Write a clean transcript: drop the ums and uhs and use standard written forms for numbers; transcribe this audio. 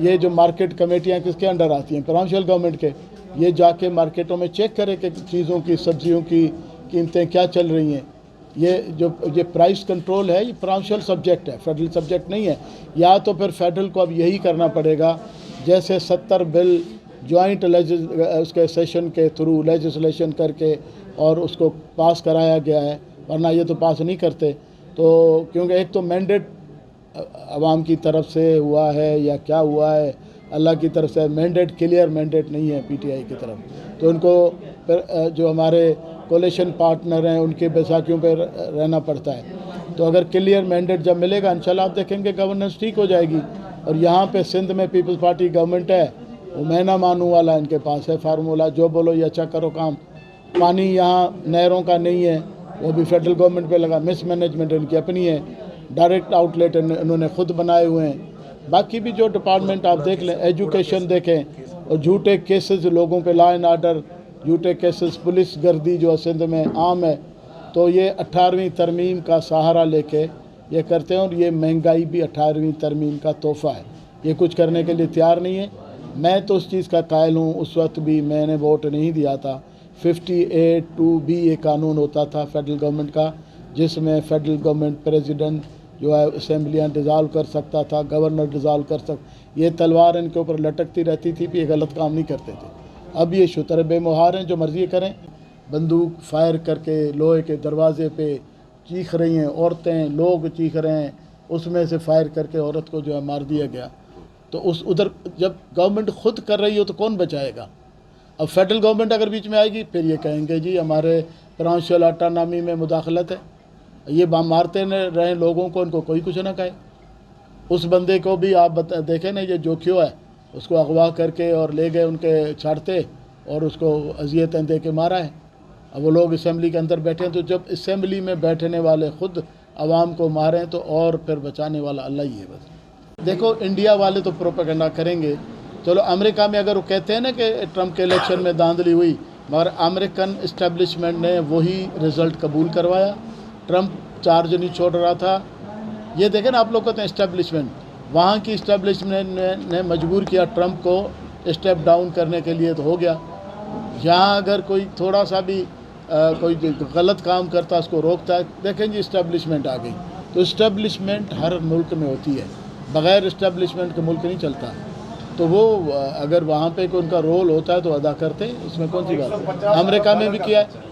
ये जो मार्केट कमेटियाँ किसके अंडर आती हैं, प्रोविंशियल गवर्नमेंट के। ये जाके मार्केटों में चेक करे कि चीज़ों की, सब्जियों की कीमतें क्या चल रही हैं। ये प्राइस कंट्रोल है, ये प्रोविंशियल सब्जेक्ट है, फेडरल सब्जेक्ट नहीं है। या तो फिर फेडरल को अब यही करना पड़ेगा, जैसे 70 बिल जॉइंट उसके सेशन के थ्रू लेजिस्लेशन करके और उसको पास कराया गया है, वरना ये तो पास नहीं करते। तो क्योंकि एक तो मैंडेट आवाम की तरफ से हुआ है या क्या हुआ है, अल्लाह की तरफ से मैंडेट, क्लियर मैंडेट नहीं है पीटीआई की तरफ, तो उनको जो हमारे कोलिशन पार्टनर हैं उनके बैसाखियों पर रहना पड़ता है। तो अगर क्लियर मैंडेट जब मिलेगा इंशाल्लाह आप देखेंगे गवर्नेंस ठीक हो जाएगी। और यहाँ पे सिंध में पीपल्स पार्टी गवर्नमेंट है, वो मैं ना मानूँ वाला इनके पास है फार्मूला, जो बोलो ये अच्छा करो काम। पानी यहाँ नहरों का नहीं है, वो भी फेडरल गवर्नमेंट पे लगा, मिसमैनेजमेंट इनकी अपनी है, डायरेक्ट आउटलेट इन्होंने खुद बनाए हुए हैं। बाकी भी जो डिपार्टमेंट आप देख लें, एजुकेशन देखें, और झूठे केसेस लोगों पे, लॉ एंड आर्डर, झूठे केसेस, पुलिस गर्दी जो सिंध में आम है। तो ये 18वीं तरमीम का सहारा लेके ये करते हैं, और ये महंगाई भी 18वीं तरमीम का तोहफ़ा है, ये कुछ करने के लिए तैयार नहीं है। मैं तो उस चीज़ का कायल हूँ, उस वक्त भी मैंने वोट नहीं दिया था। 58(2)B ये कानून होता था फेडरल गवर्नमेंट का, जिसमें फेडरल गवर्नमेंट प्रेसिडेंट जो है असेंबलियाँ डिज़ाल्व कर सकता था, गवर्नर डिज़ाल्व कर ये तलवार इनके ऊपर लटकती रहती थी, भी ये गलत काम नहीं करते थे। अब ये शुतर बेमुहार हैं, जो मर्ज़ी करें, बंदूक फायर करके लोहे के दरवाजे पे चीख रही हैं औरतें, लोग चीख रहे हैं, उसमें से फायर करके औरत को जो है मार दिया गया। तो उधर जब गवर्नमेंट खुद कर रही हो तो कौन बचाएगा। अब फेडरल गवर्नमेंट अगर बीच में आएगी फिर ये कहेंगे जी हमारे प्रोविंशियल ऑटोनॉमी में मुदाखलत है। ये मारते रहे लोगों को, इनको कोई कुछ ना कहे। उस बंदे को भी आप देखें ना, ये जोखियो है, उसको अगवा करके और ले गए उनके छाड़ते, और उसको अजियतें दे के मारा है। अब वो लोग असेंबली के अंदर बैठे हैं, तो जब असेंबली में बैठने वाले खुद आवाम को मारें तो और फिर बचाने वाला अल्लाह ही है। बस देखो, इंडिया वाले तो प्रोपेगेंडा करेंगे। चलो अमेरिका में अगर वो कहते हैं ना कि ट्रंप के इलेक्शन में धांधली हुई, मगर अमेरिकन इस्टेब्लिशमेंट ने वही रिज़ल्ट कबूल करवाया। ट्रंप चार्ज नहीं छोड़ रहा था। ये देखें ना, आप लोग कहते हैं इस्टेब्लिशमेंट, वहाँ की इस्टेब्लिशमेंट ने मजबूर किया ट्रंप को स्टेप डाउन करने के लिए, तो हो गया। यहाँ अगर कोई थोड़ा सा भी कोई गलत काम करता उसको रोकता है, देखें जी इस्टेब्लिशमेंट आ गई। तो इस्टेब्लिशमेंट हर मुल्क में होती है, बग़ैर इस्टेब्लिशमेंट के मुल्क नहीं चलता। तो वो अगर वहाँ पे कोई उनका रोल होता है तो अदा करते हैं, इसमें कौन सी बात है। अमेरिका में भी किया है।